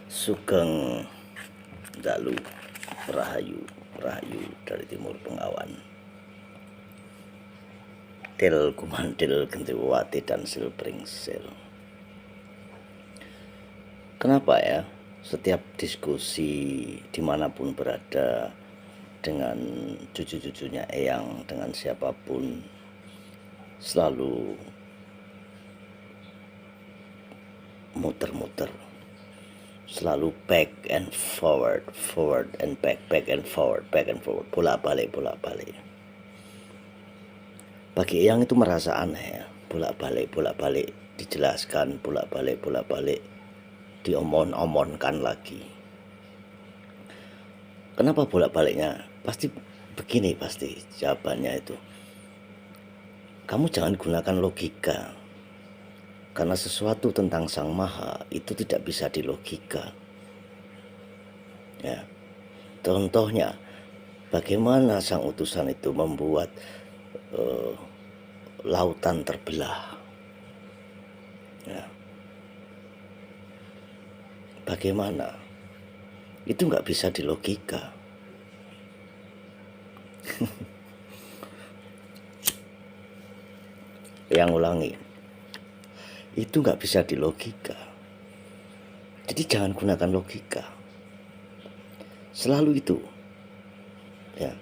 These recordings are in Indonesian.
Sugeng Dalu Rahayu Rahayu dari Timur Bengawan, Til Kumandil Gentiwati dan Silbringsel. Kenapa ya setiap diskusi dimanapun berada dengan cucu-cucunya Eyang, dengan siapapun, selalu muter-muter, selalu back and forward, forward and back and forward, bolak-balik. Bagi Eyang itu merasa aneh ya, bolak-balik dijelaskan, bolak-balik diomong-omongkan lagi. Kenapa bolak-baliknya? Pasti begini, pasti jawabannya itu. Kamu jangan gunakan logika, karena sesuatu tentang Sang Maha itu tidak bisa dilogika. Ya, contohnya bagaimana sang utusan itu membuat lautan terbelah. Ya. Bagaimana? Itu nggak bisa dilogika. Yang ulangi, itu nggak bisa dilogika. Jadi jangan gunakan logika. Selalu itu. Ya.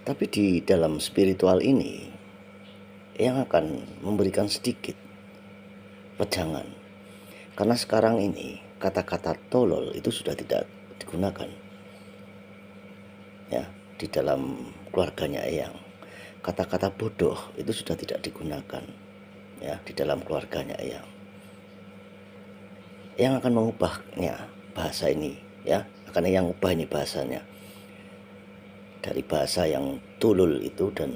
Tapi di dalam spiritual ini yang akan memberikan sedikit pejangan. Karena sekarang ini kata-kata tolol itu sudah tidak digunakan. Ya, di dalam keluarganya Eyang. Kata-kata bodoh itu sudah tidak digunakan. Ya, di dalam keluarganya Eyang. Yang akan mengubahnya bahasa ini, ya, akan Eyang ubah ini bahasanya. Dari bahasa yang tulul itu dan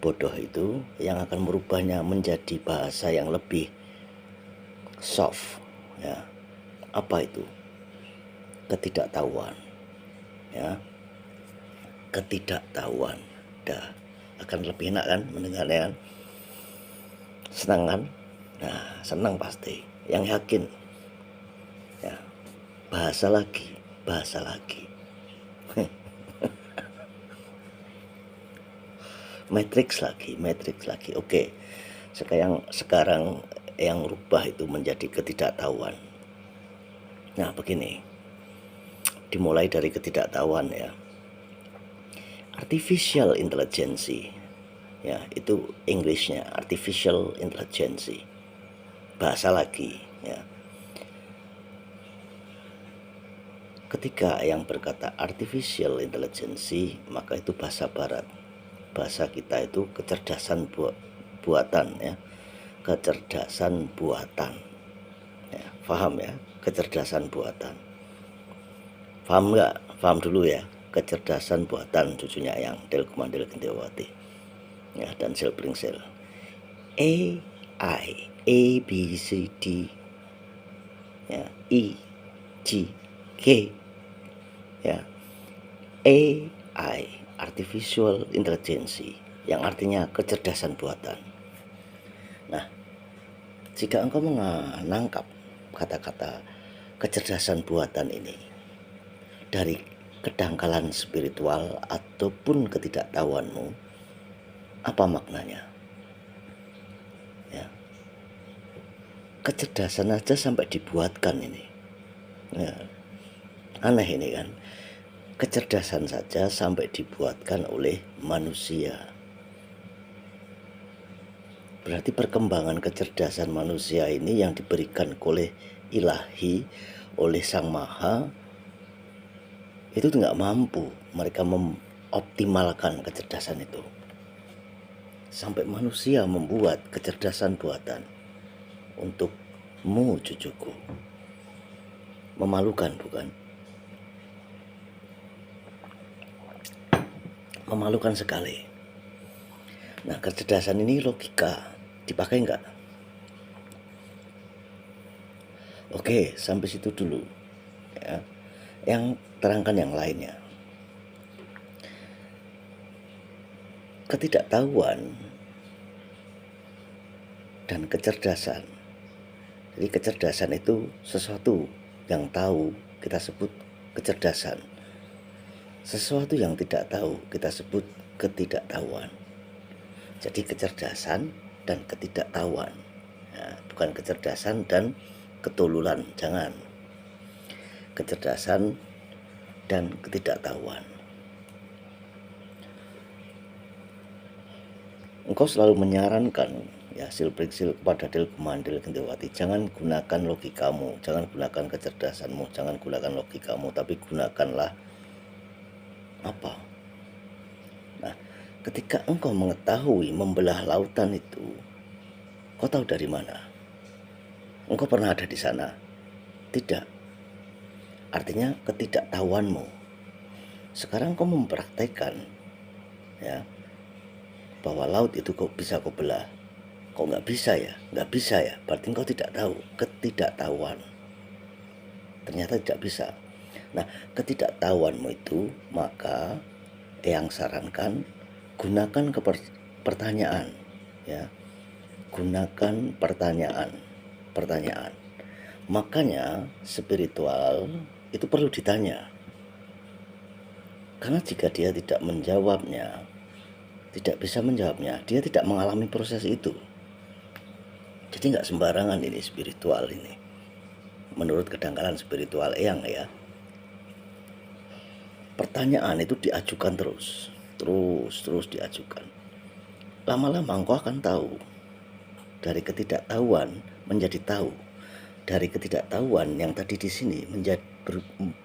bodoh itu, yang akan merubahnya menjadi bahasa yang lebih soft, ya. Apa itu? Ketidaktahuan, ya. Ketidaktahuan. Dah akan lebih enak kan mendengarnya kan? Senang kan? Nah, senang pasti. Yang yakin, ya. Bahasa lagi. Matrix lagi. Oke. Sekarang yang rubah itu menjadi ketidaktahuan. Nah, begini. Dimulai dari ketidaktahuan ya. Artificial intelligence. Ya, itu Englishnya, artificial intelligence. Bahasa lagi, ya. Ketika yang berkata artificial intelligence, maka itu bahasa barat. Bahasa kita itu kecerdasan buatan, ya. Kecerdasan buatan. Ya, paham ya? Kecerdasan buatan. Paham nggak? Paham dulu ya. Kecerdasan buatan cucunya yang Til Kumandil Gentiwati, ya, dan Silbringsel. AI, A B C D, ya, E G K, ya, AI, artificial intelligence, yang artinya kecerdasan buatan. Nah, jika engkau menangkap kata-kata kecerdasan buatan ini dari kedangkalan spiritual ataupun ketidaktahuanmu, apa maknanya? Ya. Kecerdasan aja sampai dibuatkan ini. Ya. Aneh ini kan. Kecerdasan saja sampai dibuatkan oleh manusia. Berarti perkembangan kecerdasan manusia ini yang diberikan oleh ilahi, oleh Sang Maha, itu nggak mampu mereka mengoptimalkan kecerdasan itu. Sampai manusia membuat kecerdasan buatan untukmu, cucuku. Memalukan, bukan? Memalukan sekali. Nah, kecerdasan ini logika dipakai nggak? Oke, sampai situ dulu. Ya. Yang terangkan yang lainnya. Ketidaktahuan dan kecerdasan. Jadi kecerdasan itu sesuatu yang tahu kita sebut kecerdasan. Sesuatu yang tidak tahu kita sebut ketidaktahuan. Jadi kecerdasan dan ketidaktahuan, ya, bukan kecerdasan dan ketululan, jangan. Kecerdasan dan ketidaktahuan. Engkau selalu menyarankan ya Silpringsil kepada Delkumandil Gendewati, jangan gunakan logikamu, jangan gunakan kecerdasanmu, jangan gunakan logikamu, tapi gunakanlah apa? Nah, ketika engkau mengetahui membelah lautan itu, kau tahu dari mana? Engkau pernah ada di sana? Tidak. Artinya ketidaktahuanmu. Sekarang kau mempraktekkan ya bahwa laut itu kok bisa kau belah. Kok nggak bisa ya? Nggak bisa ya? Berarti kau tidak tahu. Ketidaktahuan. Ternyata tidak bisa. Nah, ketidaktahuanmu itu, maka yang sarankan gunakan pertanyaan, ya. Gunakan pertanyaan. Makanya spiritual itu perlu ditanya. Karena jika dia tidak menjawabnya, tidak bisa menjawabnya, dia tidak mengalami proses itu. Jadi nggak sembarangan ini spiritual ini. Menurut kedangkalan spiritual Eyang ya. Pertanyaan itu diajukan terus diajukan. Lama-lama engkau akan tahu. Dari ketidaktahuan menjadi tahu. Dari ketidaktahuan yang tadi di sini menjadi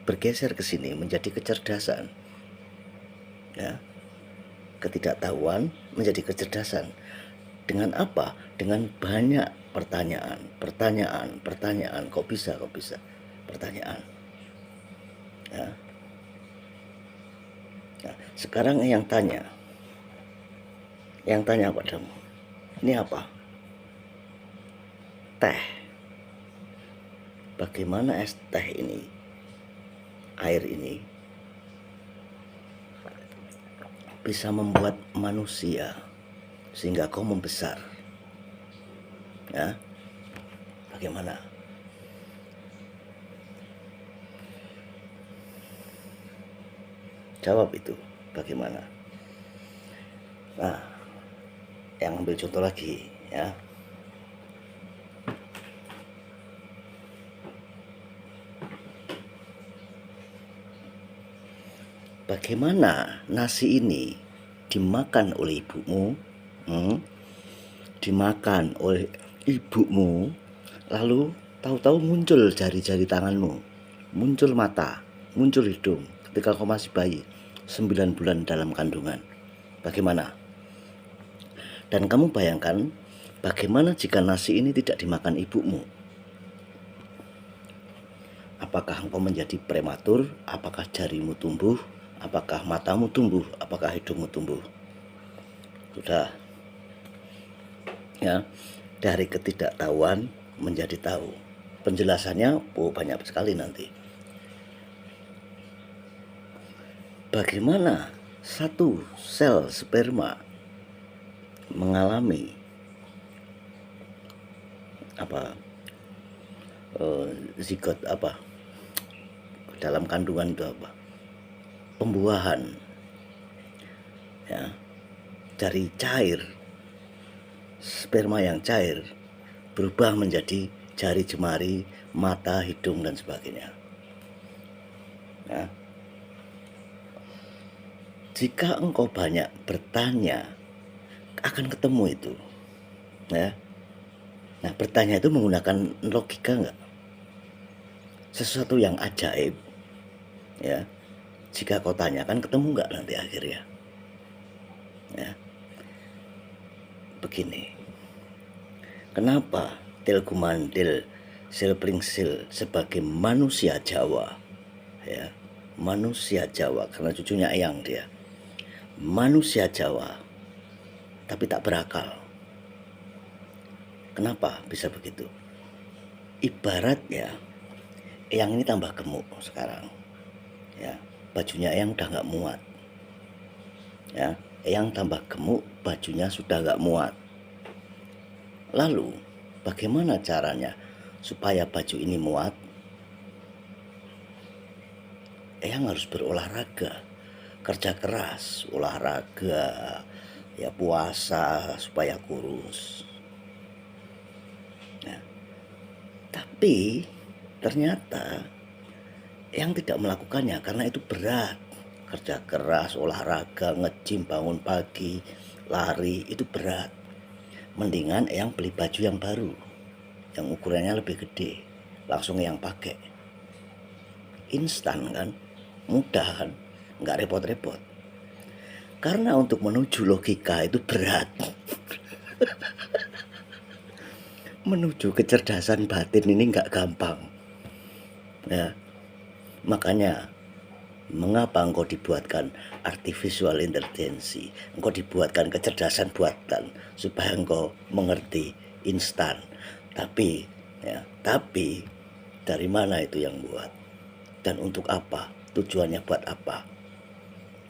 bergeser ke sini menjadi kecerdasan. Ya. Ketidaktahuan menjadi kecerdasan. Dengan apa? Dengan banyak pertanyaan. Kok bisa? Pertanyaan. Ya. Nah, sekarang yang tanya padamu, ini apa? Teh. Bagaimana es teh ini, air ini bisa membuat manusia sehingga kau membesar? Ya, bagaimana? Jawab itu, bagaimana? Nah, yang ambil contoh lagi, ya. Bagaimana nasi ini dimakan oleh ibumu? Dimakan oleh ibumu, lalu tahu-tahu muncul jari-jari tanganmu, muncul mata, muncul hidung ketika kau masih bayi, 9 bulan dalam kandungan. Bagaimana? Dan kamu bayangkan bagaimana jika nasi ini tidak dimakan ibumu? Apakah engkau menjadi prematur? Apakah jarimu tumbuh? Apakah matamu tumbuh? Apakah hidungmu tumbuh? Sudah. Ya, dari ketidaktahuan menjadi tahu. Penjelasannya banyak sekali nanti. Bagaimana satu sel sperma mengalami zigot dalam kandungan itu pembuahan, ya, dari cair, sperma yang cair berubah menjadi jari jemari, mata, hidung dan sebagainya. Ya. Jika engkau banyak bertanya, akan ketemu itu, ya. Nah, bertanya itu menggunakan logika enggak? Sesuatu yang ajaib, ya. Jika kau tanyakan, ketemu enggak nanti akhirnya? Ya. Begini. Kenapa Delkumandil Silpringsil sebagai manusia Jawa, ya, manusia Jawa, karena cucunya Eyang dia, manusia Jawa, tapi tak berakal. Kenapa bisa begitu? Ibaratnya Eyang ini tambah gemuk sekarang, ya, bajunya Eyang udah nggak muat, ya, Eyang tambah gemuk, bajunya sudah nggak muat. Lalu bagaimana caranya supaya baju ini muat? Eyang harus berolahraga, kerja keras, olahraga, ya puasa supaya kurus. Nah, tapi ternyata Eyang tidak melakukannya karena itu berat. Kerja keras, olahraga, nge-gym, bangun pagi, lari, itu berat. Mendingan Eyang beli baju yang baru, yang ukurannya lebih gede, langsung Eyang pakai. Instan kan, mudah kan, nggak repot-repot. Karena untuk menuju logika itu berat. Menuju kecerdasan batin ini nggak gampang. Ya, makanya mengapa engkau dibuatkan artificial intelligence, engkau dibuatkan kecerdasan buatan supaya engkau mengerti instan. Tapi dari mana itu yang buat dan untuk apa, tujuannya buat apa?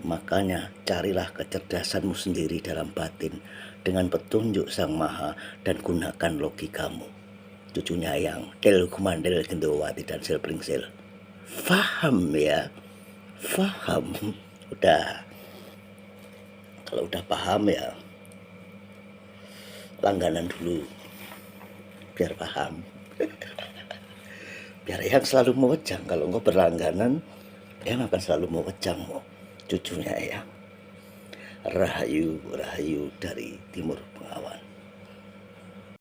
Makanya carilah kecerdasanmu sendiri dalam batin dengan petunjuk Sang Maha dan gunakan logikamu. Cucunya yang Del Kumandel Gendowati dan Selpringsil. Faham ya? Faham? Udah. Kalau udah paham ya langganan dulu biar paham. Biar yang selalu mewejang. Kalau enggak berlangganan, yang akan selalu mewejangmu. Cucunya ya. Rahayu, rahayu dari Timur Pengawan.